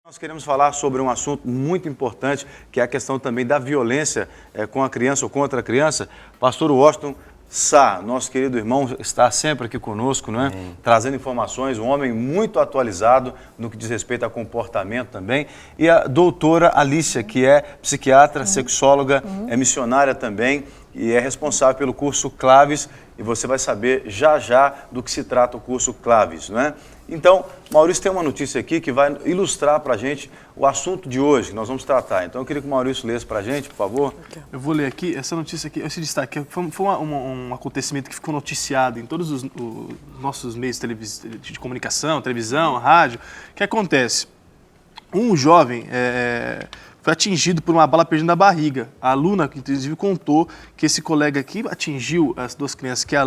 Nós queremos falar sobre um assunto muito importante, que é a questão também da violência com a criança ou contra a criança. Pastor Washington Sá, nosso querido irmão, está sempre aqui conosco, não é? Trazendo informações, um homem muito atualizado no que diz respeito a comportamento também. E a doutora Alícia, que é psiquiatra, sexóloga, é missionária também e é responsável pelo curso Claves. E você vai saber já já do que se trata o curso Claves, não é? Então, Maurício tem uma notícia aqui que vai ilustrar para a gente o assunto de hoje, que nós vamos tratar. Então, eu queria que o Maurício lesse para a gente, por favor. Eu vou ler aqui, essa notícia aqui, esse destaque, foi um acontecimento que ficou noticiado em todos os nossos meios de comunicação, televisão, rádio. O que acontece? Um jovem foi atingido por uma bala perdida na barriga. A aluna, inclusive, contou que esse colega aqui atingiu as duas crianças, que a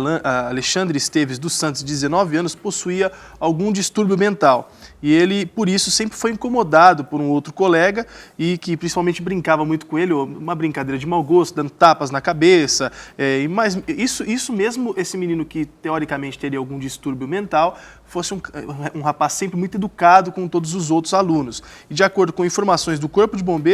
Alexandre Esteves dos Santos, de 19 anos, possuía algum distúrbio mental. E ele, por isso, sempre foi incomodado por um outro colega e que principalmente brincava muito com ele, uma brincadeira de mau gosto, dando tapas na cabeça. Mas isso mesmo, esse menino que teoricamente teria algum distúrbio mental, fosse um rapaz sempre muito educado com todos os outros alunos. E de acordo com informações do Corpo de Bombeiro,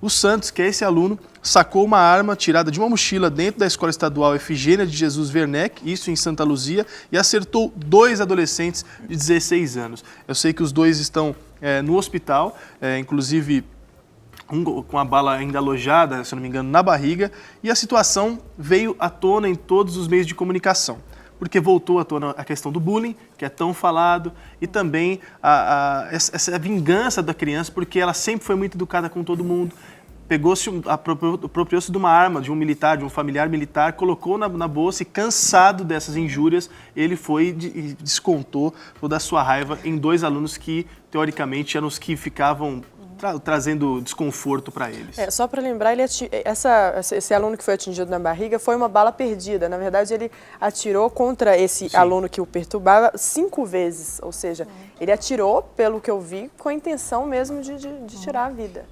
o Santos, que é esse aluno, sacou uma arma tirada de uma mochila dentro da Escola Estadual Efigênia de Jesus Werneck, isso em Santa Luzia, e acertou 2 adolescentes de 16 anos. Eu sei que os dois estão no hospital, inclusive um com a bala ainda alojada, se não me engano, na barriga, e a situação veio à tona em todos os meios de comunicação, porque voltou à tona a questão do bullying, que é tão falado, e também essa vingança da criança, porque ela sempre foi muito educada com todo mundo, apropriou-se de uma arma, de um militar, de um familiar militar, colocou na bolsa e, cansado dessas injúrias, ele foi e descontou toda a sua raiva em 2 alunos que, teoricamente, eram os que ficavam trazendo desconforto para eles. Só para lembrar, esse aluno que foi atingido na barriga foi uma bala perdida. Na verdade, ele atirou contra esse aluno que o perturbava 5 vezes. Ou seja, ele atirou, pelo que eu vi, com a intenção mesmo de tirar a vida.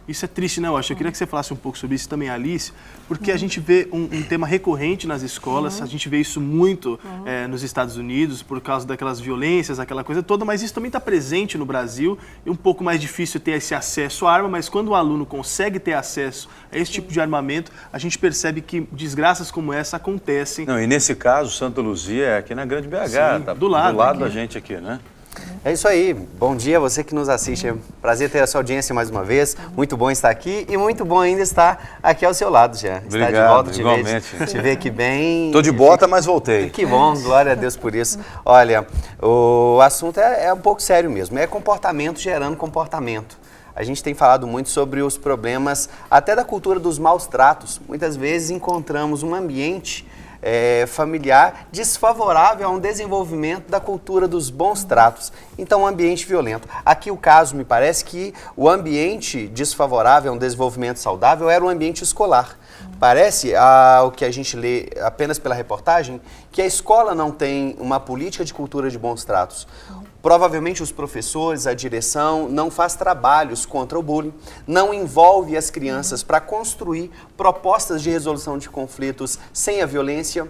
Isso é triste, né, Washington? Eu queria que você falasse um pouco sobre isso também, Alice, porque a gente vê um tema recorrente nas escolas, a gente vê isso muito nos Estados Unidos, por causa daquelas violências, aquela coisa toda, mas isso também está presente no Brasil, e um pouco mais difícil ter esse acesso à arma, mas quando o aluno consegue ter acesso a esse tipo de armamento, a gente percebe que desgraças como essa acontecem. Não, e nesse caso, Santa Luzia é aqui na Grande BH, sim, tá do lado da gente aqui, né? É isso aí, bom dia você que nos assiste, é um prazer ter a sua audiência mais uma vez, muito bom estar aqui e muito bom ainda estar aqui ao seu lado já. Obrigado, estar de volta, igualmente. Te ver aqui bem. Tô de bota, mas voltei. Que bom, glória a Deus por isso. Olha, o assunto é um pouco sério mesmo, é comportamento gerando comportamento. A gente tem falado muito sobre os problemas até da cultura dos maus tratos. Muitas vezes encontramos um ambiente familiar desfavorável a um desenvolvimento da cultura dos bons tratos. Então, um ambiente violento. Aqui o caso, me parece que o ambiente desfavorável a um desenvolvimento saudável era o ambiente escolar. Parece, o que a gente lê apenas pela reportagem, que a escola não tem uma política de cultura de bons tratos. Provavelmente os professores, a direção, não faz trabalhos contra o bullying, não envolve as crianças para construir propostas de resolução de conflitos sem a violência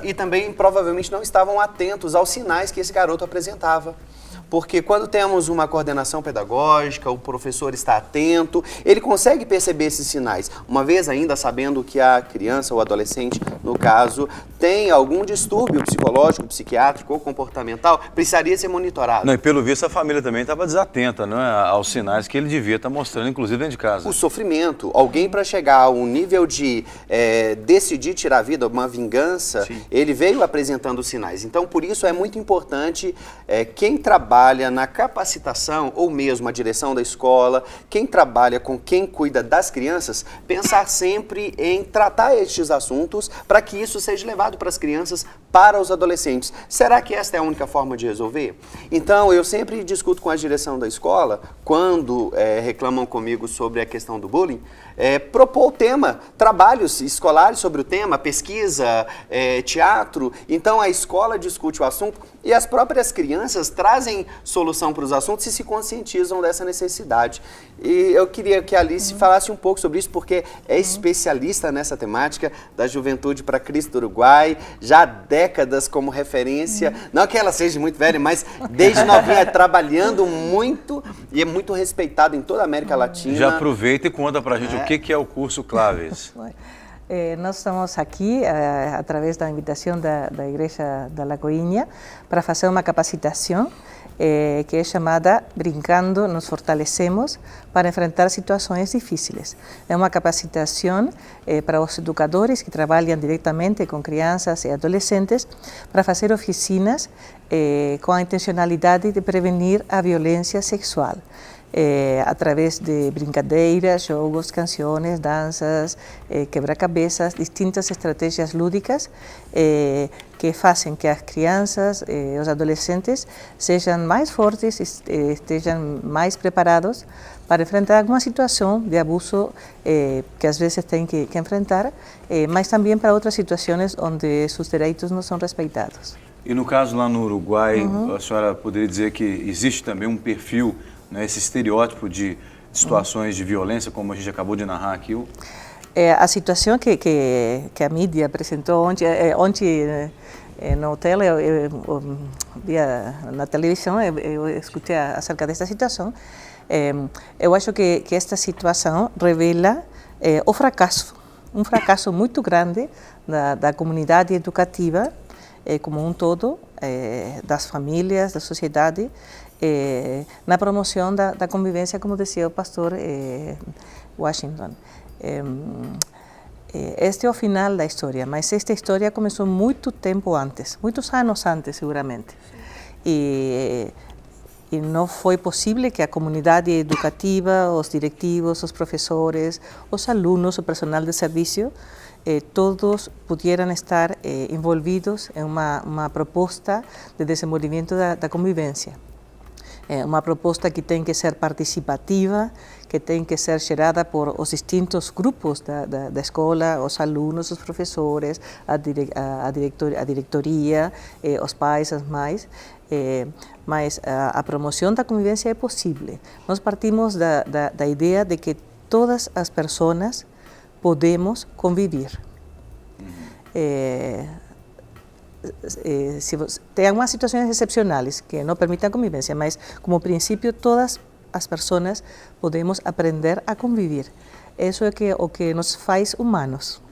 e também provavelmente não estavam atentos aos sinais que esse garoto apresentava. Porque quando temos uma coordenação pedagógica, o professor está atento, ele consegue perceber esses sinais. Uma vez ainda sabendo que a criança ou adolescente, no caso, tem algum distúrbio psicológico, psiquiátrico ou comportamental, precisaria ser monitorado. Não, e pelo visto a família também estava desatenta, não é, aos sinais que ele devia estar mostrando, inclusive dentro de casa. O sofrimento, alguém para chegar a um nível de decidir tirar a vida, uma vingança, sim, ele veio apresentando sinais. Então, por isso é muito importante quem trabalha na capacitação ou mesmo a direção da escola, quem trabalha com quem cuida das crianças, pensar sempre em tratar estes assuntos para que isso seja levado para as crianças, para os adolescentes. Será que esta é a única forma de resolver? Então, eu sempre discuto com a direção da escola, quando reclamam comigo sobre a questão do bullying, propor o tema, trabalhos escolares sobre o tema, pesquisa, teatro. Então, a escola discute o assunto e as próprias crianças trazem solução para os assuntos e se conscientizam dessa necessidade. E eu queria que a Alice falasse um pouco sobre isso, porque é especialista nessa temática da Juventude para Cristo do Uruguai, já há décadas como referência. Não que ela seja muito velha, mas desde novinha trabalhando muito e é muito respeitado em toda a América Latina. Já aproveita e conta pra gente o que é o curso Claves. Nós estamos aqui, através da invitação da Igreja da Lagoinha, para fazer uma capacitação que é chamada Brincando nos Fortalecemos para enfrentar situações difíceis. É uma capacitação para os educadores que trabalham diretamente com crianças e adolescentes para fazer oficinas com a intencionalidade de prevenir a violência sexual. Através de brincadeiras, jogos, canções, danças, quebra-cabeças, distintas estratégias lúdicas que fazem que as crianças e os adolescentes sejam mais fortes, estejam mais preparados para enfrentar alguma situação de abuso que às vezes têm que enfrentar, mas também para outras situações onde seus direitos não são respeitados. E no caso lá no Uruguai, a senhora poderia dizer que existe também um perfil, né, esse estereótipo de situações de violência, como a gente acabou de narrar aqui? A situação que a mídia apresentou ontem no hotel, eu via na televisão, eu escutei acerca desta situação. Eu acho que esta situação revela o fracasso, um fracasso muito grande da comunidade educativa como um todo, das famílias, da sociedade, na promoção da convivência, como dizia o pastor Washington. Este é o final da história, mas esta história começou muito tempo antes, muitos anos antes, seguramente. E não foi possível que a comunidade educativa, os directivos, os professores, os alunos, o personal de serviço, todos pudieran estar envolvidos em uma proposta de desenvolvimento da convivência. Uma proposta que tem que ser participativa, que tem que ser gerada por os distintos grupos da escola, os alunos, os professores, a diretoria, os pais, as mães. Mas a promoção da convivência é possível. Nós partimos da ideia de que todas as pessoas podemos convivir. Tem algumas situações excepcionais que não permitem a convivência, mas como princípio todas as pessoas podemos aprender a conviver. Isso é o que nos faz humanos.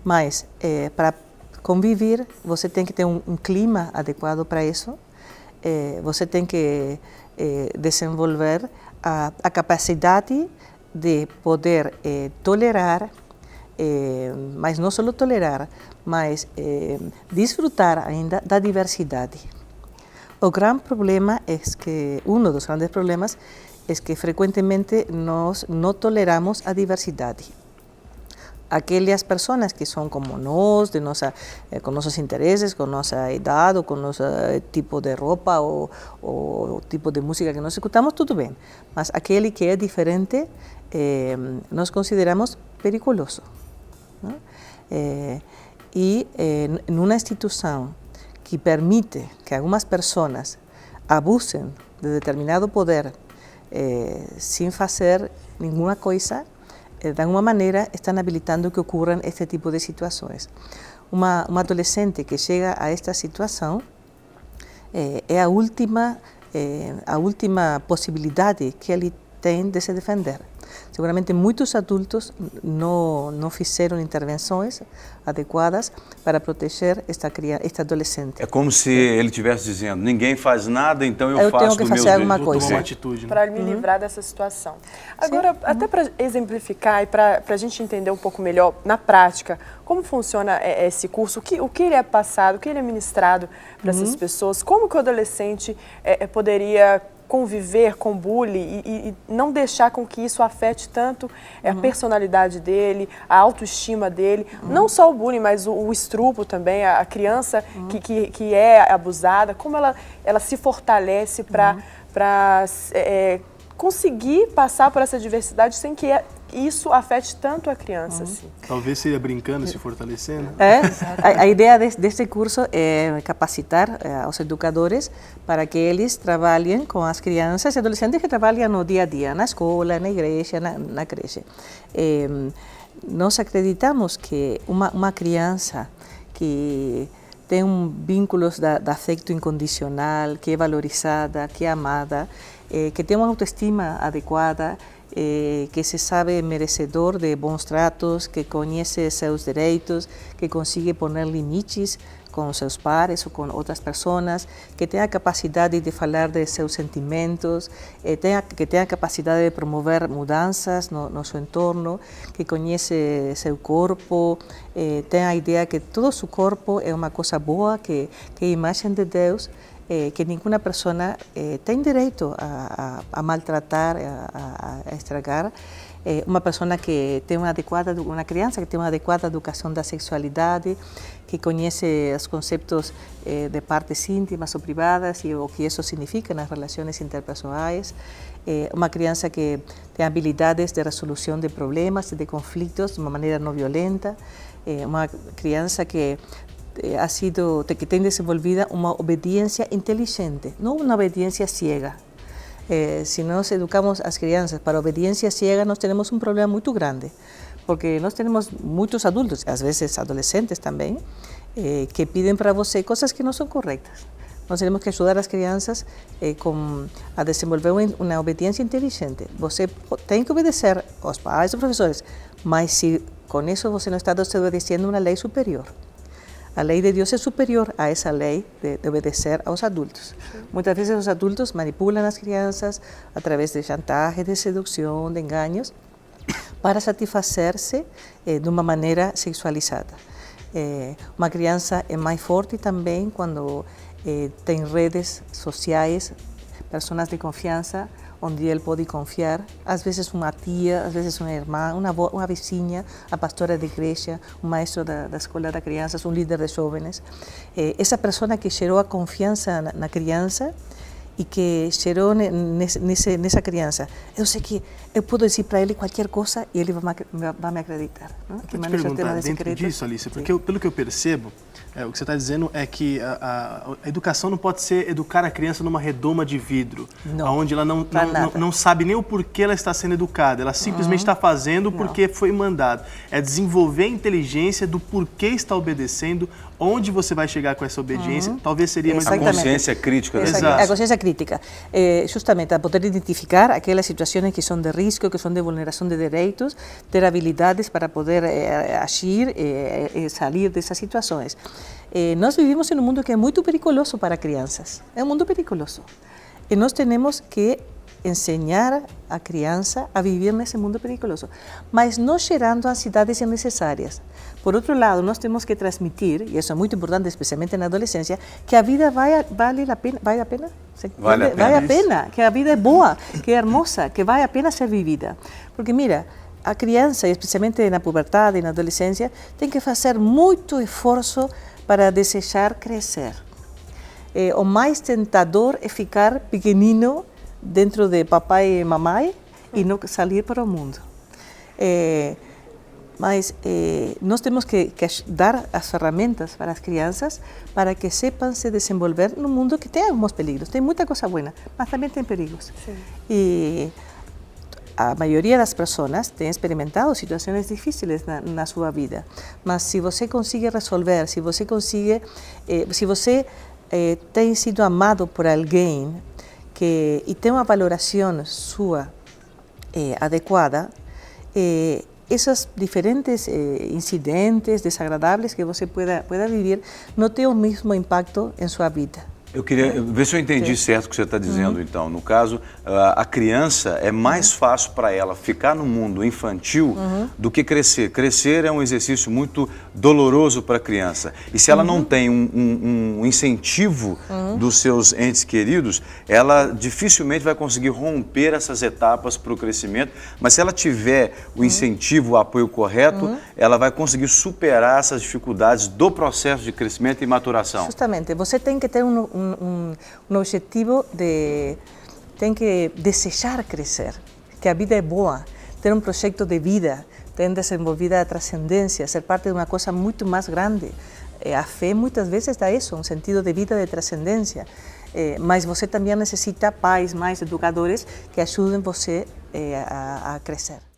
Mas para conviver você tem que ter um clima adequado para isso. Você tem que desenvolver a capacidade de poder tolerar, mas não só tolerar, mas desfrutar ainda da diversidade. O grande problema é que, um dos grandes problemas é que frequentemente nós não toleramos a diversidade. Aquelas pessoas que são como nós, com nossos interesses, com nossa idade, ou com nosso tipo de roupa, ou tipo de música que nós escutamos, tudo bem. Mas aquele que é diferente, nós consideramos perigoso. Não? E em uma instituição que permite que algumas pessoas abusem de determinado poder sem fazer nenhuma coisa, de alguma maneira estão habilitando que ocorram este tipo de situações. Uma adolescente que chega a esta situação é a última possibilidade que ele tem de se defender. Seguramente muitos adultos não fizeram intervenções adequadas para proteger esta adolescente. É como se ele estivesse dizendo, ninguém faz nada, então eu faço tenho que do meu fazer alguma jeito. coisa. Tomar uma atitude, né? Para me livrar dessa situação. Agora, até para exemplificar e para a gente entender um pouco melhor na prática, como funciona esse curso, o que ele é passado, o que ele é ministrado para essas pessoas, como que o adolescente poderia conviver com bullying e não deixar com que isso afete tanto a personalidade dele, a autoestima dele, não só o bullying, mas o estupro também, a criança que é abusada, como ela se fortalece para conseguir passar por essa diversidade sem que isso afete tanto a criança. Assim. Talvez seria brincando, se fortalecendo. A ideia deste curso é capacitar os educadores para que eles trabalhem com as crianças e adolescentes que trabalham no dia a dia, na escola, na igreja, na creche. Nós acreditamos que uma criança que tem vínculos de afeto incondicional, que é valorizada, que é amada, que tem uma autoestima adequada, que se sabe merecedor de bons tratos, que conhece seus direitos, que consegue poner limites com seus pares ou com outras pessoas, que tenha capacidade de falar de seus sentimentos, que tenha capacidade de promover mudanças no seu entorno, que conhece seu corpo, tem a ideia que todo seu corpo é uma coisa boa, que é a imagem de Deus, que nenhuma pessoa tem direito a maltratar, a estragar. Uma pessoa que tem uma criança que tem uma adequada educação da sexualidade, que conhece os conceitos de partes íntimas ou privadas e o que isso significa nas relações interpessoais. Uma criança que tem habilidades de resolução de problemas, de conflitos de uma maneira não violenta. Uma criança que que tem desenvolvida uma obediência inteligente, não uma obediência ciega. Se nós educamos as crianças para a obediência ciega, nós temos um problema muito grande, porque nós temos muitos adultos, às vezes adolescentes também, que pedem para você coisas que não são corretas. Nós temos que ajudar as crianças a desenvolver uma obediência inteligente. Você tem que obedecer aos pais e professores, mas se com isso você não está desobedecendo uma lei superior. A lei de Deus é superior a essa lei de obedecer aos adultos. Muitas vezes os adultos manipulam as crianças através de chantagem, de sedução, de enganos, para satisfazer-se de uma maneira sexualizada. Uma criança é mais forte também quando tem redes sociais, pessoas de confiança, onde ele pode confiar, às vezes uma tia, às vezes uma irmã, uma vizinha, a pastora da igreja, um maestro da escola de crianças, um líder de jovens. Essa pessoa que gerou a confiança na criança e que gerou nessa criança. Eu sei que eu posso dizer para ele qualquer coisa e ele vai me acreditar. Não? Que te perguntar dentro disso, Alicia, porque pelo que eu percebo, o que você está dizendo é que a educação não pode ser educar a criança numa redoma de vidro, onde ela não sabe nem o porquê ela está sendo educada, ela simplesmente está fazendo porque foi mandado. É desenvolver a inteligência do porquê está obedecendo, onde você vai chegar com essa obediência, talvez seria mais... A consciência crítica. Né? A consciência crítica. Justamente, a poder identificar aquelas situações que são de risco, que são de vulneração de direitos, ter habilidades para poder agir e sair dessas situações. Nós vivimos em um mundo que é muito perigoso para crianças. É um mundo perigoso. E nós temos que ensinar a criança a viver nesse mundo perigoso, mas não gerando ansiedades innecessárias. Por outro lado, nós temos que transmitir, e isso é muito importante, especialmente na adolescência, que a vida vale a pena, que a vida é boa, que é hermosa, que vale a pena ser vivida. Porque mira, a criança, especialmente na puberdade e na adolescência, tem que fazer muito esforço para desejar crescer. O mais tentador é ficar pequenino dentro de papai e mamãe e não sair para o mundo. Mas nós temos que dar as ferramentas para as crianças para que sepam se desenvolver num mundo que tem alguns perigos. Tem muita coisa boa, mas também tem perigos. Sim. E a maioria das pessoas tem experimentado situações difíceis na sua vida. Mas se você consegue resolver, se você tem sido amado por alguém e tem uma valoração sua adequada, esses diferentes incidentes desagradáveis que você pueda viver não têm o mesmo impacto em sua vida. Eu queria ver se eu entendi certo o que você está dizendo, então. No caso, a criança é mais fácil para ela ficar no mundo infantil do que crescer. Crescer é um exercício muito doloroso para a criança. E se ela não tem um incentivo dos seus entes queridos, ela dificilmente vai conseguir romper essas etapas para o crescimento. Mas se ela tiver o incentivo, o apoio correto, ela vai conseguir superar essas dificuldades do processo de crescimento e maturação. Justamente. Você tem que ter um objetivo tem que desejar crescer, que a vida é boa, ter um projeto de vida, ter desenvolvida a transcendência, ser parte de uma coisa muito mais grande. A fé muitas vezes dá isso, um sentido de vida de transcendência, mas você também necessita pais, mais educadores que ajudem você a crescer.